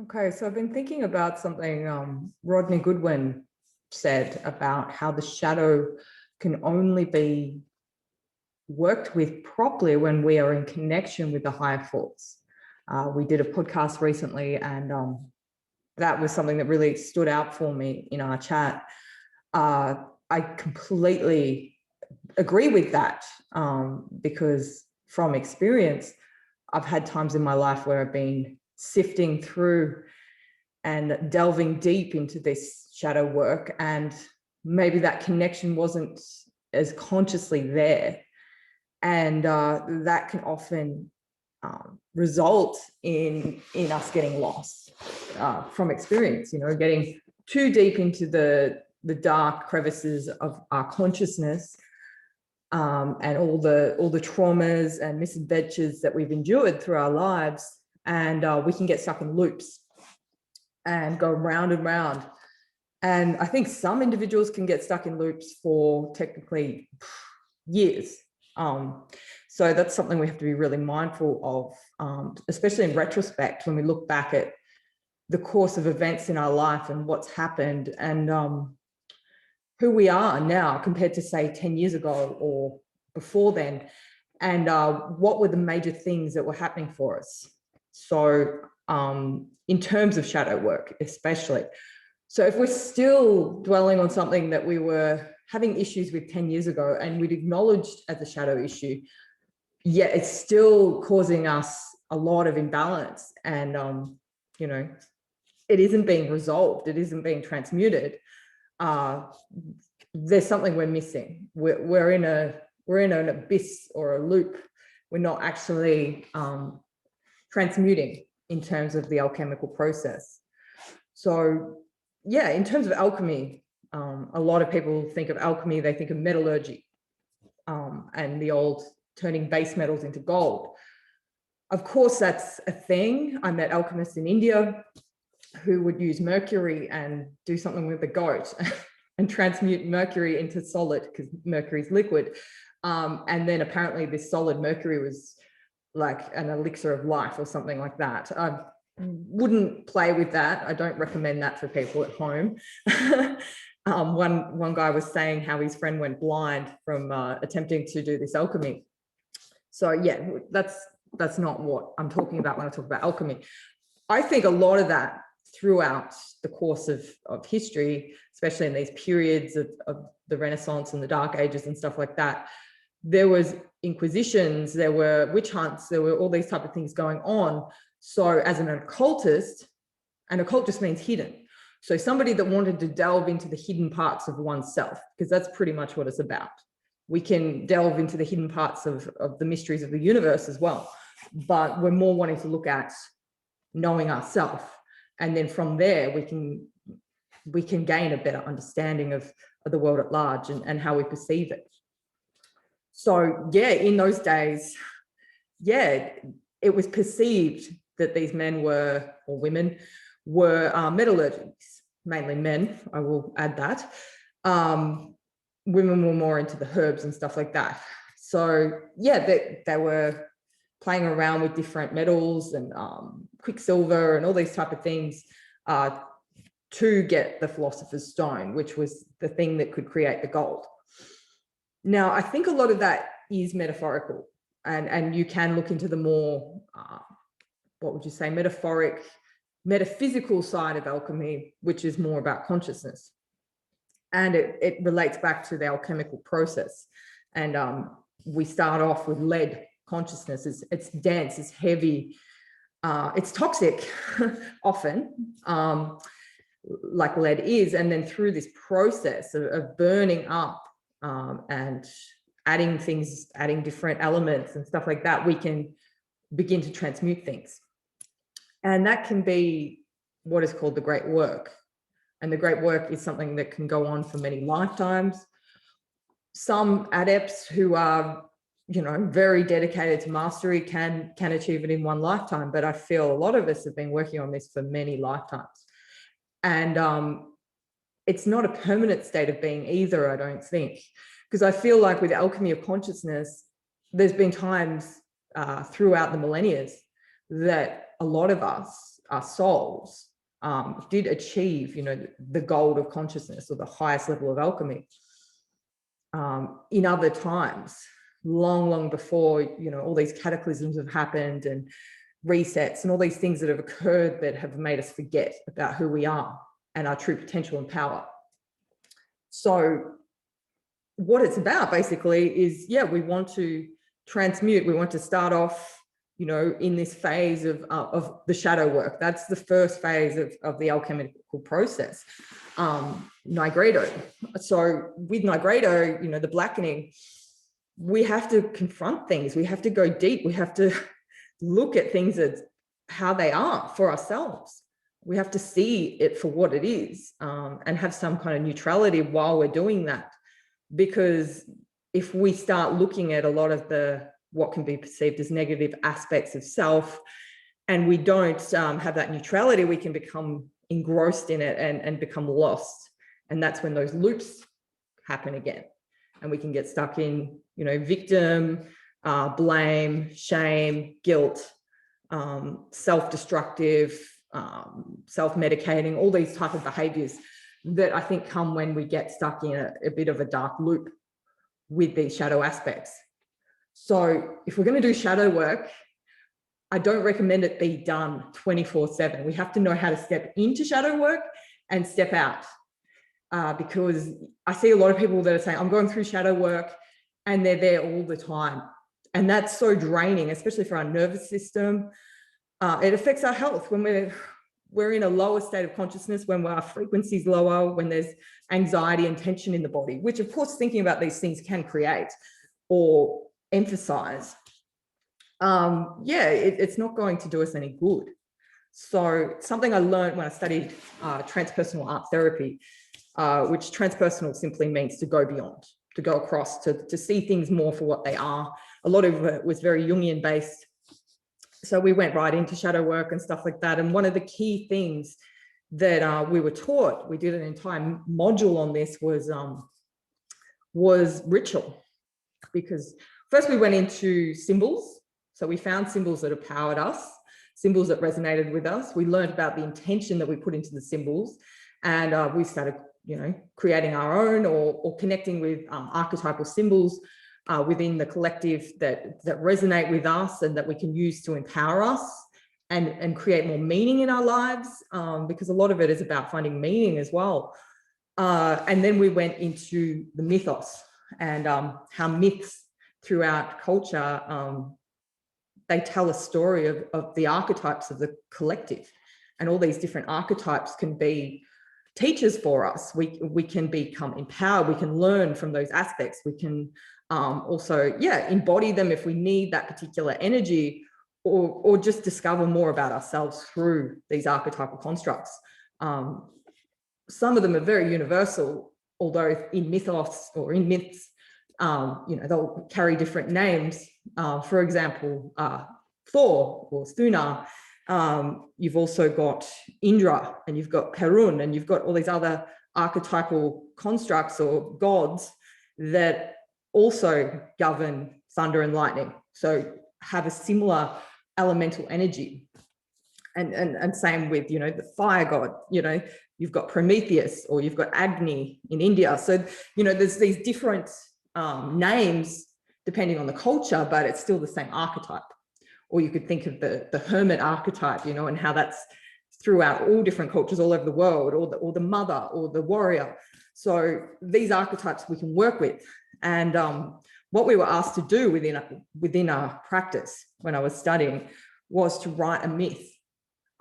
Okay, so I've been thinking about something Rodney Goodwin said about how the shadow can only be worked with properly when we are in connection with the higher force. We did a podcast recently, and that was something that really stood out for me in our chat. I completely agree with that because from experience, I've had times in my life where I've been sifting through and delving deep into this shadow work, and maybe that connection wasn't as consciously there, and that can often result in us getting lost from experience, getting too deep into the dark crevices of our consciousness, and all the traumas and misadventures that we've endured through our lives, and we can get stuck in loops and go round and round. And I think some individuals can get stuck in loops for technically years. So that's something we have to be really mindful of, especially in retrospect, when we look back at the course of events in our life and what's happened, and who we are now compared to, say, 10 years ago or before then, and what were the major things that were happening for us. So in terms of shadow work, especially. So if we're still dwelling on something that we were having issues with 10 years ago and we'd acknowledged as a shadow issue, yet it's still causing us a lot of imbalance, and it isn't being resolved, it isn't being transmuted, there's something we're missing. We're in an abyss or a loop. We're not actually transmuting in terms of the alchemical process. So yeah, in terms of alchemy, a lot of people think of alchemy, they think of metallurgy, and the old turning base metals into gold. Of course, that's a thing. I met alchemists in India who would use mercury and do something with the goat and transmute mercury into solid, because mercury is liquid. And then apparently this solid mercury was like an elixir of life or something like that. I wouldn't play with that. I don't recommend that for people at home. One guy was saying how his friend went blind from attempting to do this alchemy. So yeah, that's not what I'm talking about when I talk about alchemy. I think a lot of that throughout the course of history, especially in these periods of the Renaissance and the Dark Ages and stuff like that, there was inquisitions, there were witch hunts, there were all these type of things going on. So as an occultist, an occultist means hidden. So somebody that wanted to delve into the hidden parts of oneself, because that's pretty much what it's about. We can delve into the hidden parts of the mysteries of the universe as well, but we're more wanting to look at knowing ourselves. And then from there, we can gain a better understanding of the world at large and how we perceive it. So yeah, in those days, yeah, it was perceived that these men were, or women, were metallurgists, mainly men, I will add that. Women were more into the herbs and stuff like that. So yeah, they were playing around with different metals and quicksilver and all these type of things to get the philosopher's stone, which was the thing that could create the gold. Now, I think a lot of that is metaphorical, and you can look into the more, what would you say, metaphysical side of alchemy, which is more about consciousness. And it relates back to the alchemical process. And we start off with lead consciousness. It's dense, it's heavy, it's toxic often, like lead is. And then through this process of burning up and adding things, adding different elements and stuff like that, we can begin to transmute things. And that can be what is called the great work. And the great work is something that can go on for many lifetimes. Some adepts who are, very dedicated to mastery can achieve it in one lifetime. But I feel a lot of us have been working on this for many lifetimes. And it's not a permanent state of being either, I don't think. Because I feel like with alchemy of consciousness, there's been times throughout the millennia that a lot of us our souls did achieve, the gold of consciousness or the highest level of alchemy in other times, long before, all these cataclysms have happened and resets and all these things that have occurred that have made us forget about who we are and our true potential and power. So what it's about basically is, we want to transmute. We want to start off, in this phase of the shadow work. That's the first phase of the alchemical process, nigredo. So with nigredo, the blackening, we have to confront things. We have to go deep. We have to look at things as how they are for ourselves. We have to see it for what it is, and have some kind of neutrality while we're doing that. Because if we start looking at a lot of what can be perceived as negative aspects of self, and we don't have that neutrality, we can become engrossed in it and become lost. And that's when those loops happen again. And we can get stuck in, victim, blame, shame, guilt, self-destructive, self-medicating, all these type of behaviors that I think come when we get stuck in a bit of a dark loop with these shadow aspects. So if we're going to do shadow work, I don't recommend it be done 24/7. We have to know how to step into shadow work and step out, because I see a lot of people that are saying, I'm going through shadow work, and they're there all the time. And that's so draining, especially for our nervous system. It affects our health when we're in a lower state of consciousness, when our frequency is lower, when there's anxiety and tension in the body, which of course thinking about these things can create or emphasize. It's not going to do us any good. So something I learned when I studied transpersonal art therapy, which transpersonal simply means to go beyond, to go across, to see things more for what they are. A lot of it was very Jungian based. So we went right into shadow work and stuff like that. And one of the key things that we were taught, we did an entire module on this, was ritual. Because first we went into symbols. So we found symbols that empowered us, symbols that resonated with us. We learned about the intention that we put into the symbols, and we started, creating our own or connecting with archetypal symbols within the collective that resonate with us and that we can use to empower us and create more meaning in our lives, because a lot of it is about finding meaning as well. And then we went into the mythos and how myths throughout culture, they tell a story of the archetypes of the collective, and all these different archetypes can be teachers for us. We can become empowered. We can learn from those aspects. We can also, embody them if we need that particular energy, or just discover more about ourselves through these archetypal constructs. Some of them are very universal, although in mythos or in myths, they'll carry different names. For example, Thor or Thuna. You've also got Indra, and you've got Perun, and you've got all these other archetypal constructs or gods that also govern thunder and lightning. So have a similar elemental energy. And same with, the fire god, you've got Prometheus, or you've got Agni in India. So, there's these different names depending on the culture, but it's still the same archetype. Or you could think of the hermit archetype, and how that's throughout all different cultures all over the world, or the mother or the warrior. So these archetypes we can work with. And what we were asked to do within our practice when I was studying was to write a myth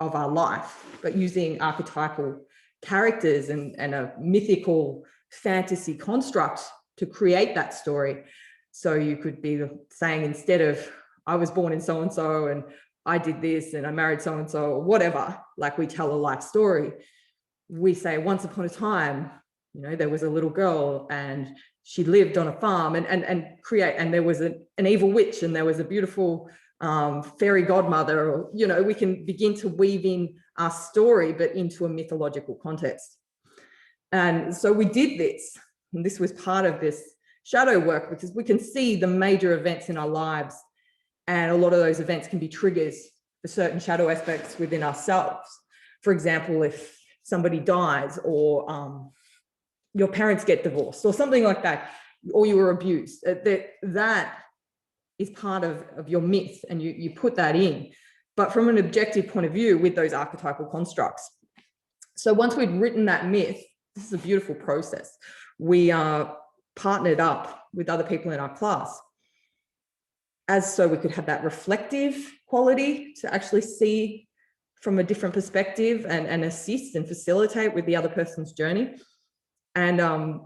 of our life, but using archetypal characters and a mythical fantasy construct to create that story. So you could be saying, instead of I was born in so-and-so and I did this and I married so-and-so, or whatever, like we tell a life story, we say once upon a time, there was a little girl and she lived on a farm and there was an evil witch and there was a beautiful fairy godmother, or, we can begin to weave in our story, but into a mythological context. And so we did this, and this was part of this shadow work, because we can see the major events in our lives, and a lot of those events can be triggers for certain shadow aspects within ourselves. For example, if somebody dies, or your parents get divorced or something like that, or you were abused, that is part of your myth, and you put that in, but from an objective point of view with those archetypal constructs. So once we'd written that myth, this is a beautiful process. We partnered up with other people in our class, so we could have that reflective quality to actually see from a different perspective and assist and facilitate with the other person's journey. And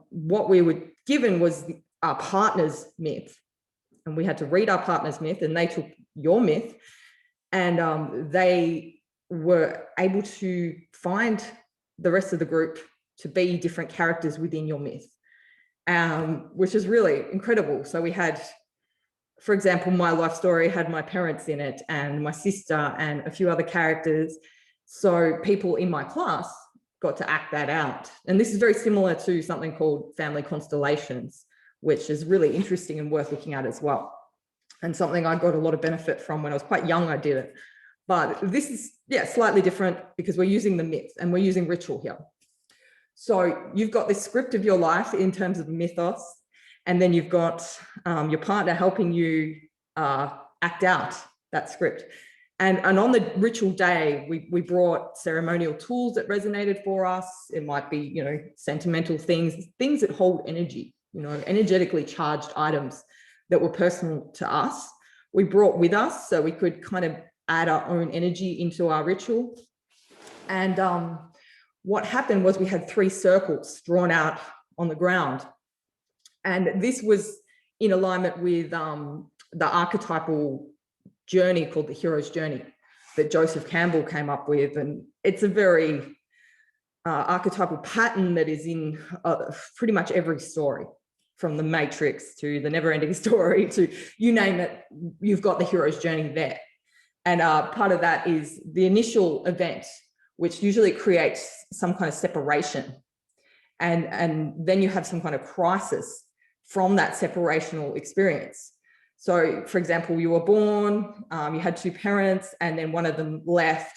what we were given was our partner's myth. And we had to read our partner's myth, and they took your myth, and they were able to find the rest of the group to be different characters within your myth, which is really incredible. So we had, for example, my life story had my parents in it, and my sister, and a few other characters. So people in my class got to act that out. And this is very similar to something called family constellations, which is really interesting and worth looking at as well. And something I got a lot of benefit from when I was quite young, I did it. But this is, yeah, slightly different because we're using the myth and we're using ritual here. So you've got this script of your life in terms of mythos, and then you've got your partner helping you act out that script. And on the ritual day, we brought ceremonial tools that resonated for us. It might be, you know, sentimental things that hold energy, you know, energetically charged items that were personal to us. We brought with us so we could kind of add our own energy into our ritual. And what happened was we had 3 circles drawn out on the ground. And this was in alignment with the archetypal journey called the hero's journey that Joseph Campbell came up with. And it's a very archetypal pattern that is in pretty much every story, from the Matrix to the Never-Ending Story to you name it, you've got the hero's journey there. And part of that is the initial event, which usually creates some kind of separation. And then you have some kind of crisis from that separational experience. So, for example, you were born, you had 2 parents, and then one of them left,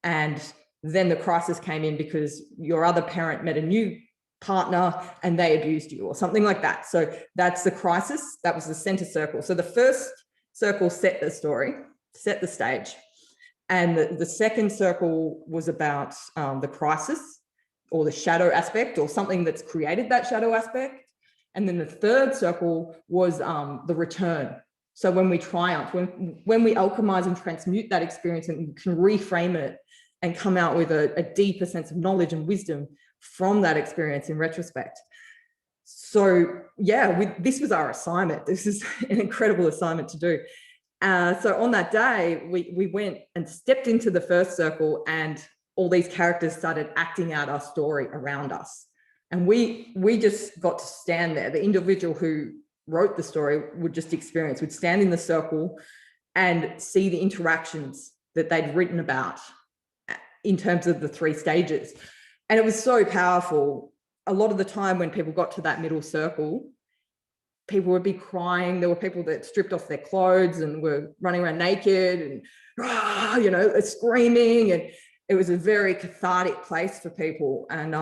and then the crisis came in because your other parent met a new partner and they abused you or something like that. So that's the crisis. That was the center circle. So the first circle set the story, set the stage. And the second circle was about the crisis or the shadow aspect or something that's created that shadow aspect. And then the third circle was the return. So when we triumph, when we alchemize and transmute that experience and can reframe it and come out with a deeper sense of knowledge and wisdom from that experience in retrospect. So yeah, this was our assignment. This is an incredible assignment to do. So on that day, we went and stepped into the first circle, and all these characters started acting out our story around us. And we just got to stand there. The individual who wrote the story would stand in the circle and see the interactions that they'd written about in terms of the 3 stages. And it was so powerful. A lot of the time when people got to that middle circle, people would be crying. There were people that stripped off their clothes and were running around naked and, you know, screaming. And it was a very cathartic place for people. And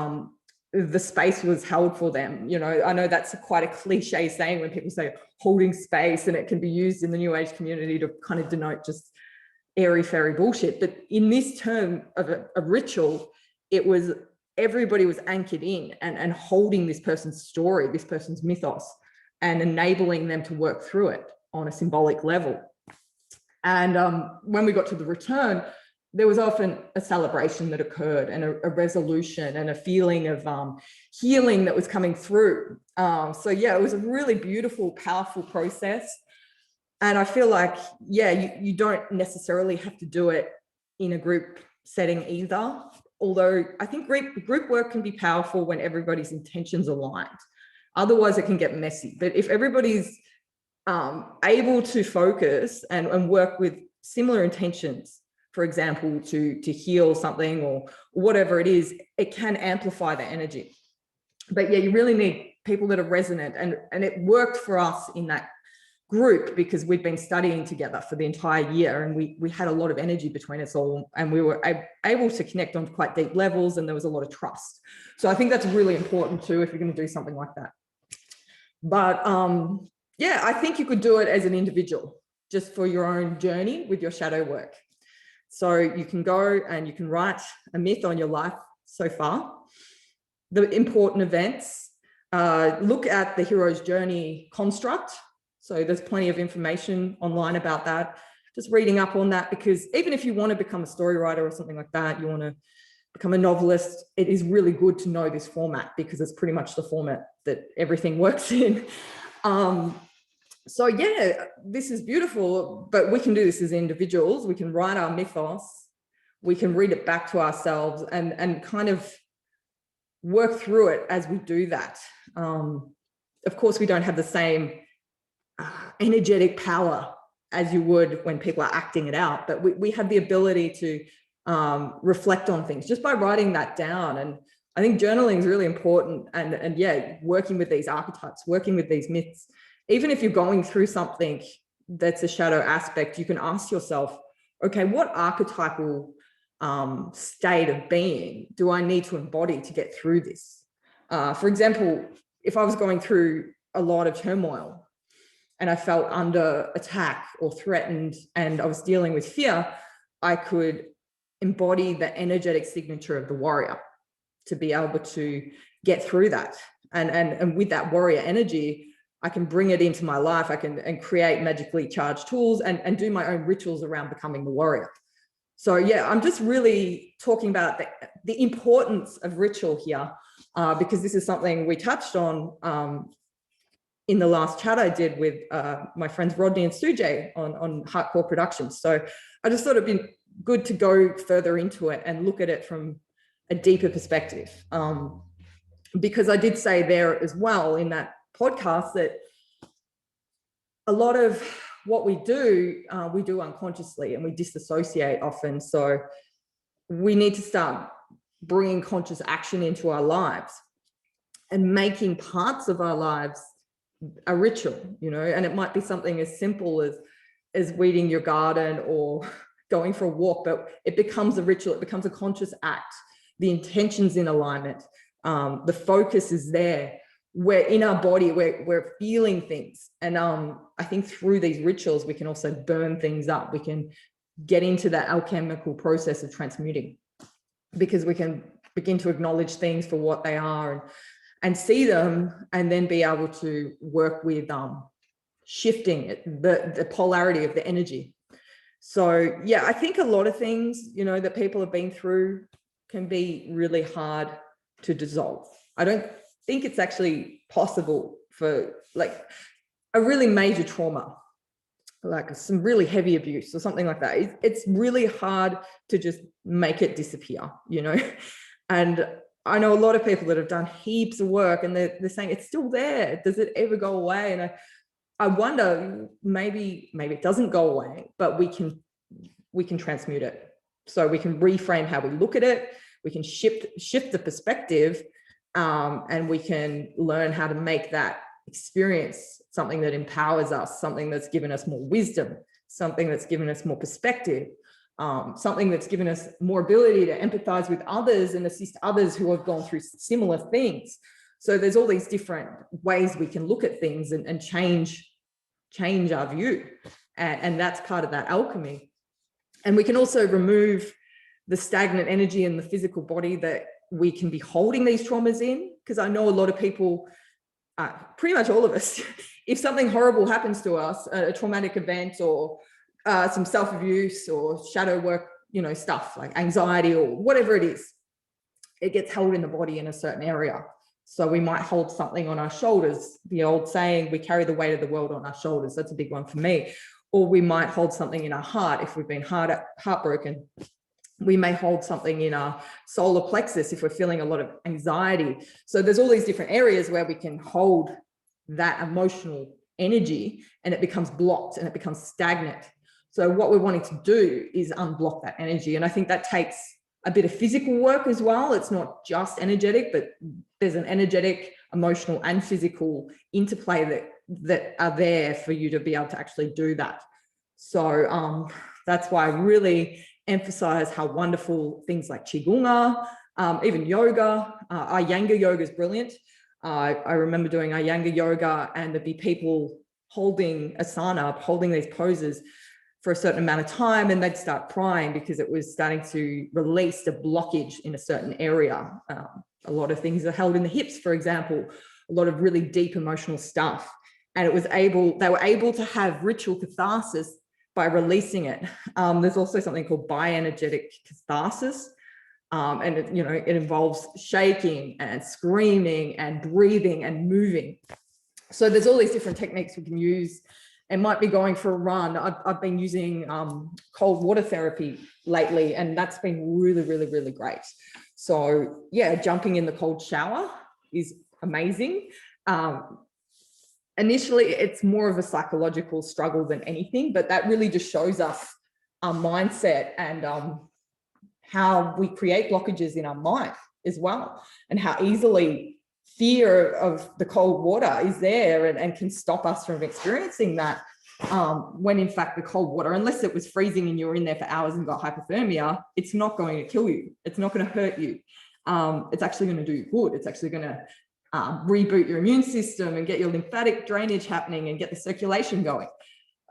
the space was held for them. You know, I know that's quite a cliche saying when people say holding space, and it can be used in the New Age community to kind of denote just airy-fairy bullshit. But in this term of a ritual, it was everybody was anchored in and holding this person's story, this person's mythos, and enabling them to work through it on a symbolic level. And when we got to the return, there was often a celebration that occurred and a resolution and a feeling of healing that was coming through. So yeah, it was a really beautiful, powerful process. And I feel like, yeah, you don't necessarily have to do it in a group setting either. Although I think group work can be powerful when everybody's intentions are aligned. Otherwise, it can get messy. But if everybody's able to focus and work with similar intentions, for example, to heal something or whatever it is, it can amplify the energy. But yeah, you really need people that are resonant. And it worked for us in that group because we'd been studying together for the entire year, and we had a lot of energy between us all, and we were able to connect on quite deep levels, and there was a lot of trust. So I think that's really important too if you're going to do something like that. But yeah, I think you could do it as an individual, just for your own journey with your shadow work. So you can go and you can write a myth on your life so far, the important events, look at the hero's journey construct. So there's plenty of information online about that. Just reading up on that, because even if you want to become a story writer or something like that, you want to become a novelist, it is really good to know this format because it's pretty much the format that everything works in. So yeah, this is beautiful, but we can do this as individuals. We can write our mythos, we can read it back to ourselves and kind of work through it as we do that. Of course, we don't have the same energetic power as you would when people are acting it out, but we have the ability to reflect on things just by writing that down. And I think journaling is really important, and yeah, working with these archetypes, working with these myths. Even if you're going through something that's a shadow aspect, you can ask yourself, okay, what archetypal state of being do I need to embody to get through this? For example, if I was going through a lot of turmoil and I felt under attack or threatened and I was dealing with fear, I could embody the energetic signature of the warrior to be able to get through that. And with that warrior energy, I can bring it into my life. I can create magically charged tools and do my own rituals around becoming the warrior. So yeah, I'm just really talking about the importance of ritual here, because this is something we touched on in the last chat I did with my friends Rodney and Sujay on Hardcore Productions. So I just thought it'd be good to go further into it and look at it from a deeper perspective. Because I did say there as well in that podcast that a lot of what we do unconsciously, and we disassociate often. So we need to start bringing conscious action into our lives and making parts of our lives a ritual, you know, and it might be something as simple as weeding your garden or going for a walk, but it becomes a ritual, it becomes a conscious act. The intention's in alignment, the focus is there. We're in our body, we're feeling things. And I think through these rituals, we can also burn things up. We can get into that alchemical process of transmuting, because we can begin to acknowledge things for what they are and see them, and then be able to work with shifting it, the polarity of the energy. So yeah, I think a lot of things, you know, that people have been through can be really hard to dissolve. I don't think it's actually possible for like a really major trauma, like some really heavy abuse or something like that. It's really hard to just make it disappear, you know. And I know a lot of people that have done heaps of work and they're saying it's still there. Does it ever go away? And I wonder, maybe it doesn't go away, but we can transmute it. So we can reframe how we look at it. We can shift the perspective, and we can learn how to make that experience something that empowers us, something that's given us more wisdom, something that's given us more perspective, something that's given us more ability to empathize with others and assist others who have gone through similar things. So there's all these different ways we can look at things and change our view. And that's part of that alchemy. And we can also remove the stagnant energy in the physical body that we can be holding these traumas in. Because I know a lot of people, pretty much all of us, if something horrible happens to us, a traumatic event or some self-abuse or shadow work, you know, stuff like anxiety or whatever it is, it gets held in the body in a certain area. So we might hold something on our shoulders. The old saying, we carry the weight of the world on our shoulders. That's a big one for me. Or we might hold something in our heart if we've been heartbroken. We may hold something in our solar plexus if we're feeling a lot of anxiety. So there's all these different areas where we can hold that emotional energy and it becomes blocked and it becomes stagnant. So what we're wanting to do is unblock that energy. And I think that takes a bit of physical work as well. It's not just energetic, but there's an energetic, emotional and physical interplay that are there for you to be able to actually do that. So that's why I really emphasize how wonderful things like Qigong are, even yoga. Iyengar yoga is brilliant. I remember doing Iyengar yoga, and there'd be people holding asana, holding these poses for a certain amount of time, and they'd start crying because it was starting to release a blockage in a certain area. A lot of things are held in the hips, for example, a lot of really deep emotional stuff. And they were able to have ritual catharsis by releasing it. There's also something called bioenergetic catharsis. And it involves shaking and screaming and breathing and moving. So there's all these different techniques we can use. It might be going for a run. I've been using cold water therapy lately, and that's been really, really, really great. So yeah, jumping in the cold shower is amazing. Initially, it's more of a psychological struggle than anything, but that really just shows us our mindset and how we create blockages in our mind as well, and how easily fear of the cold water is there and can stop us from experiencing that, when in fact the cold water, unless it was freezing and you were in there for hours and got hypothermia, it's not going to kill you. It's not going to hurt you. It's actually going to do you good. It's actually going to reboot your immune system and get your lymphatic drainage happening and get the circulation going.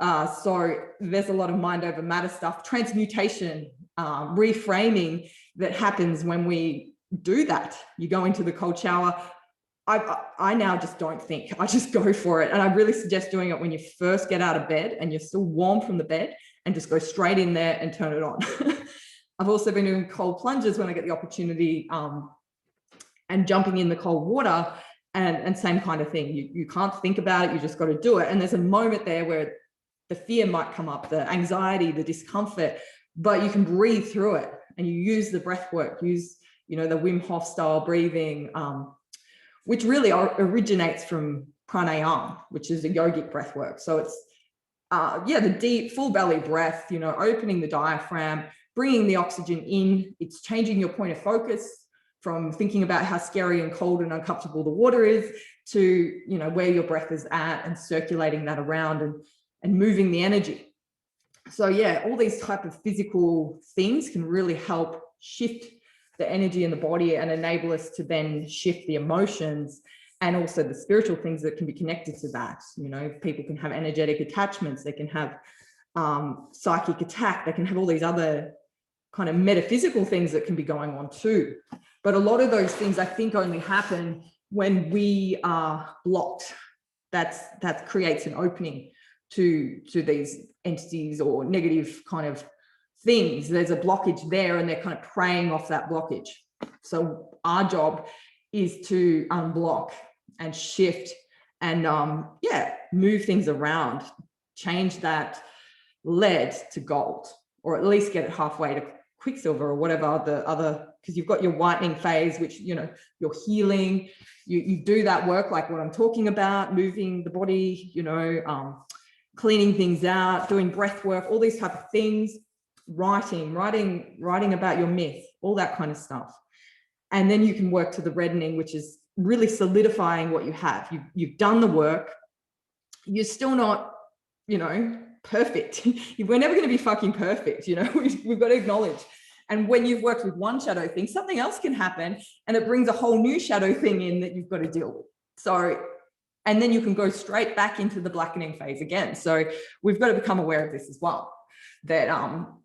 So there's a lot of mind over matter stuff, transmutation, reframing that happens when we do that. You go into the cold shower. I now just don't think, I just go for it. And I really suggest doing it when you first get out of bed and you're still warm from the bed, and just go straight in there and turn it on. I've also been doing cold plunges when I get the opportunity, and jumping in the cold water, and same kind of thing. You can't think about it, you just got to do it. And there's a moment there where the fear might come up, the anxiety, the discomfort, but you can breathe through it, and you use the breath work, use, the Wim Hof style breathing, which really originates from pranayama, which is a yogic breath work. So it's, the deep full belly breath, opening the diaphragm, bringing the oxygen in. It's changing your point of focus from thinking about how scary and cold and uncomfortable the water is to, where your breath is at, and circulating that around and moving the energy. So yeah, all these type of physical things can really help shift the energy in the body and enable us to then shift the emotions, and also the spiritual things that can be connected to that. People can have energetic attachments, they can have psychic attack, they can have all these other kind of metaphysical things that can be going on too. But a lot of those things I think only happen when we are blocked. That creates an opening to these entities or negative kind of things. There's a blockage there, and they're kind of preying off that blockage. So our job is to unblock and shift and move things around, change that lead to gold, or at least get it halfway to quicksilver or whatever the other, because you've got your whitening phase, which you're healing. You do that work like what I'm talking about, moving the body, cleaning things out, doing breath work, all these type of things. Writing about your myth, all that kind of stuff. And then you can work to the reddening, which is really solidifying what you have. You've done the work. You're still not, perfect. We're never going to be fucking perfect. We've got to acknowledge. And when you've worked with one shadow thing, something else can happen, and it brings a whole new shadow thing in that you've got to deal with. So, and then you can go straight back into the blackening phase again. So we've got to become aware of this as well. That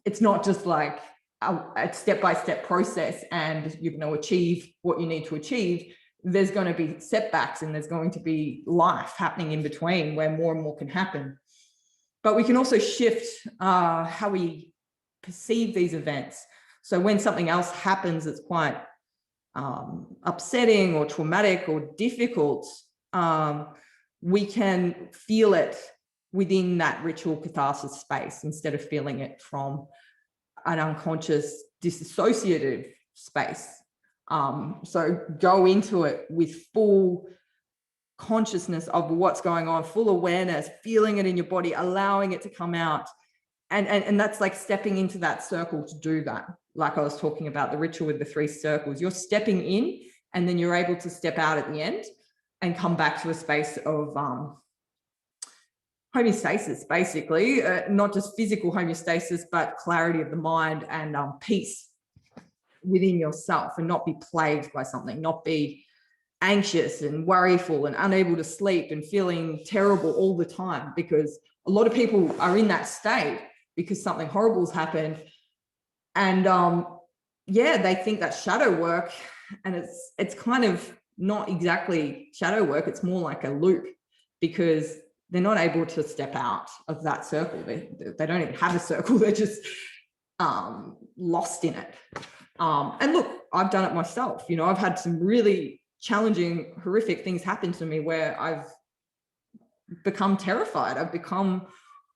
it's not just like a step-by-step process and you're going to achieve what you need to achieve. There's going to be setbacks, and there's going to be life happening in between where more and more can happen. But we can also shift how we perceive these events. So when something else happens that's quite upsetting or traumatic or difficult, we can feel it within that ritual catharsis space instead of feeling it from an unconscious disassociative space. So go into it with full consciousness of what's going on, full awareness, feeling it in your body, allowing it to come out. And that's like stepping into that circle to do that. Like I was talking about the ritual with the 3 circles, you're stepping in, and then you're able to step out at the end and come back to a space of homeostasis, basically, not just physical homeostasis, but clarity of the mind and peace within yourself, and not be plagued by something, not be anxious and worryful and unable to sleep and feeling terrible all the time, because a lot of people are in that state because something horrible's happened. And yeah, they think that's shadow work, and it's kind of not exactly shadow work. It's more like a loop, because they're not able to step out of that circle. They don't even have a circle. They're just lost in it. And look, I've done it myself. You know, I've had some really challenging, horrific things happen to me where I've become terrified. I've become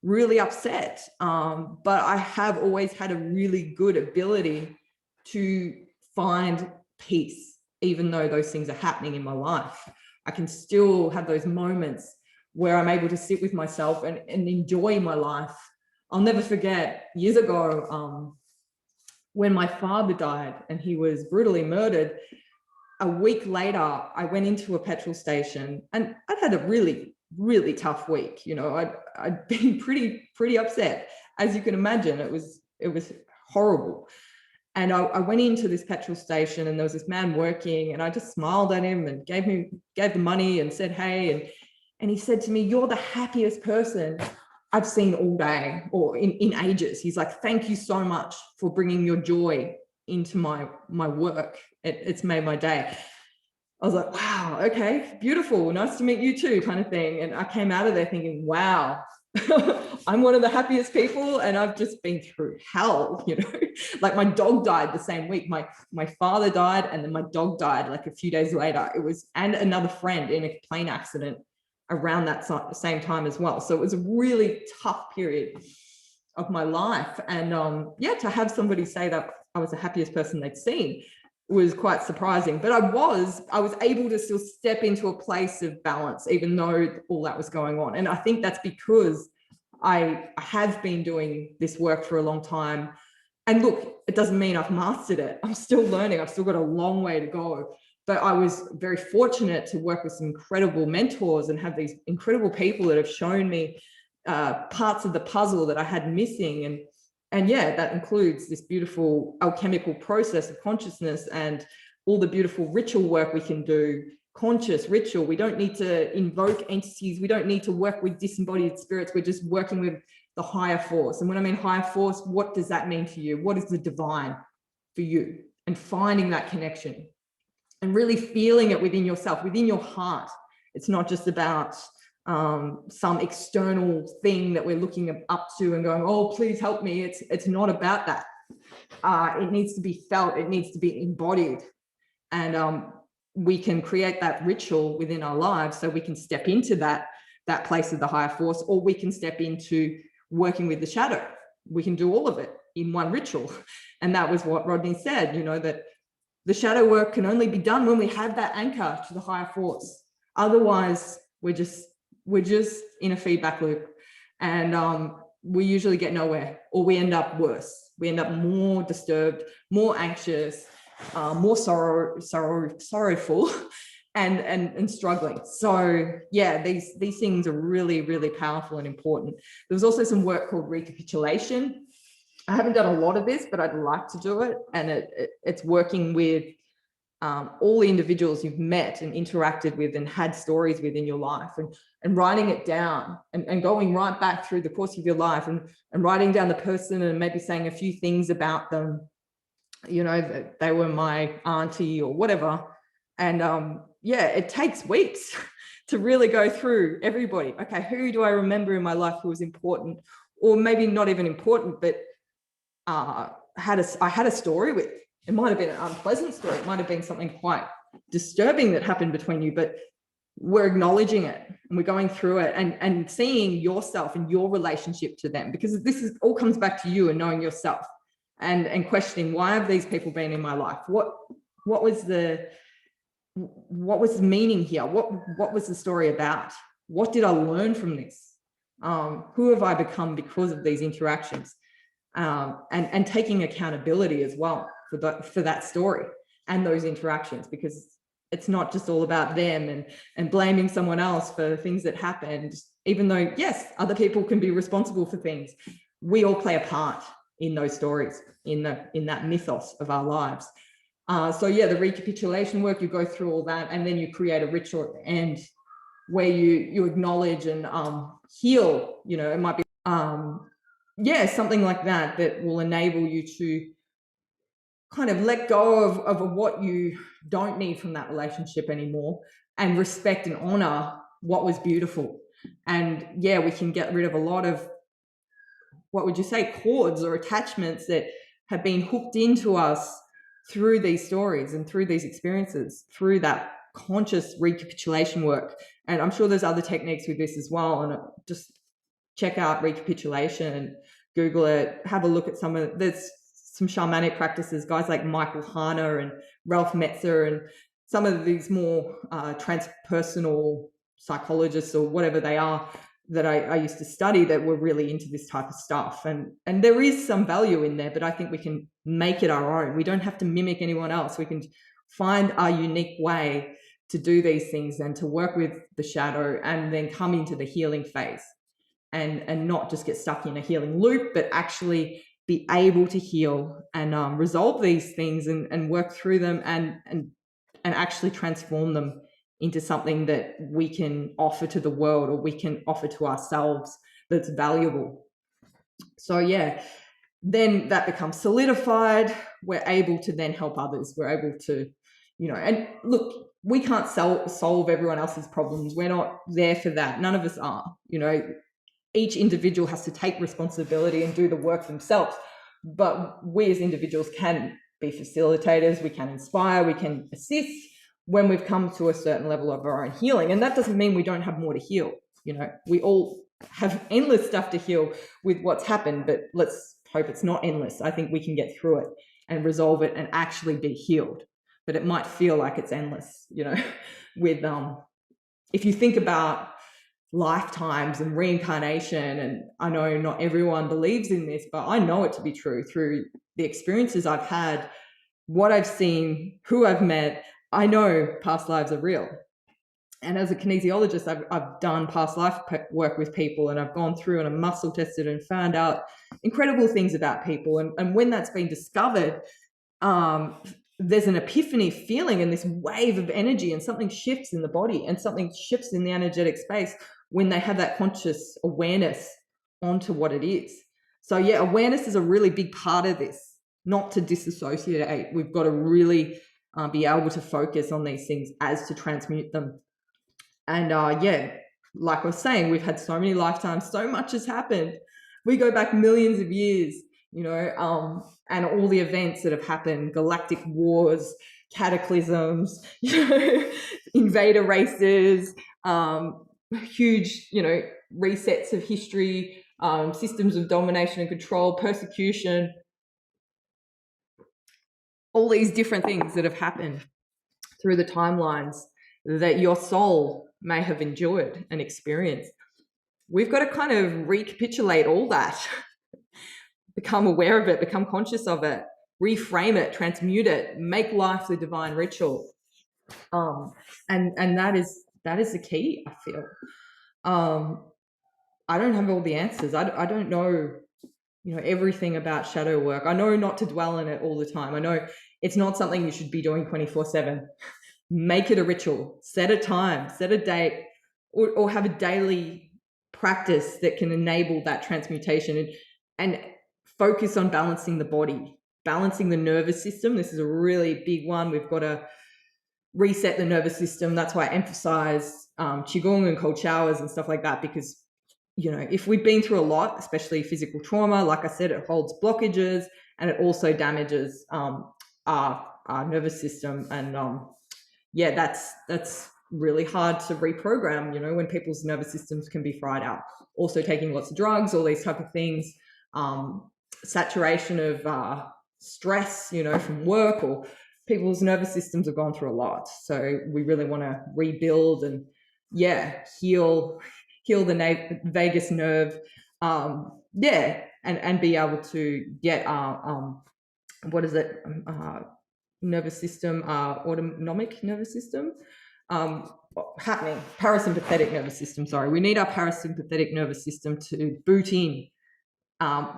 really upset. But I have always had a really good ability to find peace, even though those things are happening in my life. I can still have those moments where I'm able to sit with myself and enjoy my life. I'll never forget years ago, when my father died and he was brutally murdered. A week later, I went into a petrol station, and I'd had a really, really tough week. You know, I'd been pretty upset, as you can imagine. It was horrible. And I went into this petrol station, and there was this man working, and I just smiled at him and gave the money and said, hey, and he said to me, "You're the happiest person I've seen all day, or in ages." He's like, "Thank you so much for bringing your joy into my work. It's made my day." I was like, wow, okay, beautiful, nice to meet you too, kind of thing. And I came out of there thinking, wow, I'm one of the happiest people, and I've just been through hell, you know. Like, my dog died the same week. My father died, and then my dog died like a few days later. And another friend in a plane accident around that same time as well. So it was a really tough period of my life. And yeah, to have somebody say that I was the happiest person they'd seen was quite surprising. But I was able to still step into a place of balance, even though all that was going on. And I think that's because I have been doing this work for a long time. And look, it doesn't mean I've mastered it. I'm still learning. I've still got a long way to go. But I was very fortunate to work with some incredible mentors and have these incredible people that have shown me parts of the puzzle that I had missing. And yeah, that includes this beautiful alchemical process of consciousness and all the beautiful ritual work we can do, conscious ritual. We don't need to invoke entities. We don't need to work with disembodied spirits. We're just working with the higher force. And when I mean higher force, what does that mean to you? What is the divine for you? And finding that connection and really feeling it within yourself, within your heart. It's not just about some external thing that we're looking up to and going, oh, please help me. It's not about that. It needs to be felt. It needs to be embodied. And we can create that ritual within our lives so we can step into that place of the higher force, or we can step into working with the shadow. We can do all of it in one ritual. And that was what Rodney said, you know, that the shadow work can only be done when we have that anchor to the higher force. Otherwise, we're just in a feedback loop, and we usually get nowhere, or we end up worse. We end up more disturbed, more anxious, more sorrowful, and struggling. So yeah, these things are really, really powerful and important. There was also some work called recapitulation. I haven't done a lot of this, but I'd like to do it. And it's working with all the individuals you've met and interacted with and had stories with in your life, and writing it down and going right back through the course of your life and writing down the person and maybe saying a few things about them, you know, that they were my auntie or whatever. And yeah, it takes weeks to really go through everybody. Okay, who do I remember in my life who was important, or maybe not even important, but I had a story with. It might have been an unpleasant story. It might have been something quite disturbing that happened between you, but we're acknowledging it and we're going through it and seeing yourself and your relationship to them, because this all comes back to you and knowing yourself and questioning, why have these people been in my life? What was the meaning here? What was the story about? What did I learn from this? Who have I become because of these interactions? And taking accountability as well for that story and those interactions, because it's not just all about them and blaming someone else for things that happened. even though, yes, other people can be responsible for things, we all play a part in those stories, in that mythos of our lives. So yeah, the recapitulation work, you go through all that, and then you create a ritual at the end where you acknowledge and heal. You know, it might be yeah, something like that that will enable you to kind of let go of what you don't need from that relationship anymore, and respect and honor what was beautiful. And yeah, we can get rid of a lot of, what would you say, cords or attachments that have been hooked into us through these stories and through these experiences, through that conscious recapitulation work. And I'm sure there's other techniques with this as well. And just check out recapitulation and Google it, have a look at there's some shamanic practices, guys like Michael Hana and Ralph Metzer, and some of these more transpersonal psychologists or whatever they are that I used to study that were really into this type of stuff. And there is some value in there, but I think we can make it our own. We don't have to mimic anyone else. We can find our unique way to do these things and to work with the shadow, and then come into the healing phase, and not just get stuck in a healing loop, but actually be able to heal and resolve these things and work through them, and actually transform them into something that we can offer to the world, or we can offer to ourselves, that's valuable. So yeah, then that becomes solidified. We're able to then help others. We're able to, you know, and look, we can't solve everyone else's problems. We're not there for that. None of us are. You know, each individual has to take responsibility and do the work themselves. But we as individuals can be facilitators. We can inspire. We can assist when we've come to a certain level of our own healing. And that doesn't mean we don't have more to heal. You know, we all have endless stuff to heal with what's happened, but let's hope it's not endless. I think we can get through it and resolve it and actually be healed. But it might feel like it's endless, you know, with if you think about lifetimes and reincarnation, and I know not everyone believes in this, but I know it to be true through the experiences I've had, what I've seen, who I've met. I know past lives are real. And as a kinesiologist, I've done past life work with people, and I've gone through and I'm muscle tested and found out incredible things about people. And when that's been discovered, there's an epiphany feeling and this wave of energy, and something shifts in the body and something shifts in the energetic space when they have that conscious awareness onto what it is. So yeah, awareness is a really big part of this, not to disassociate. We've got to really be able to focus on these things as to transmute them. And yeah, like I was saying, we've had so many lifetimes, so much has happened. We go back millions of years, you know, and all the events that have happened, galactic wars, cataclysms, you know, invader races, huge, you know, resets of history, systems of domination and control, persecution, all these different things that have happened through the timelines that your soul may have endured and experienced. We've got to kind of recapitulate all that, become aware of it, become conscious of it, reframe it, transmute it, make life the divine ritual. And that is the key, I feel. I don't have all the answers. I don't know, you know, everything about shadow work. I know not to dwell in it all the time. I know it's not something you should be doing 24/7. Make it a ritual. Set a time, set a date, or have a daily practice that can enable that transmutation, and focus on balancing the body, balancing the nervous system. This is a really big one. We've got to reset the nervous system. That's why I emphasize qigong and cold showers and stuff like that, because, you know, if we've been through a lot, especially physical trauma, like I said, it holds blockages and it also damages our nervous system. And yeah, that's really hard to reprogram, you know, when people's nervous systems can be fried out. Also taking lots of drugs, all these type of things, saturation of stress, you know, from work, or people's nervous systems have gone through a lot. So we really want to rebuild and, yeah, heal the vagus nerve, yeah, and be able to get our what is it, nervous system, autonomic nervous system, happening. Parasympathetic nervous system, sorry. We need our parasympathetic nervous system to boot in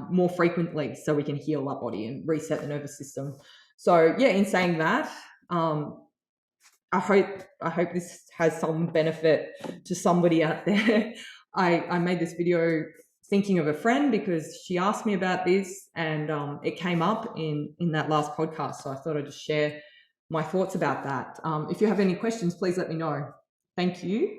more frequently so we can heal our body and reset the nervous system. So yeah, in saying that, I hope this has some benefit to somebody out there. I made this video thinking of a friend because she asked me about this, and it came up in that last podcast. So I thought I'd just share my thoughts about that. If you have any questions, please let me know. Thank you.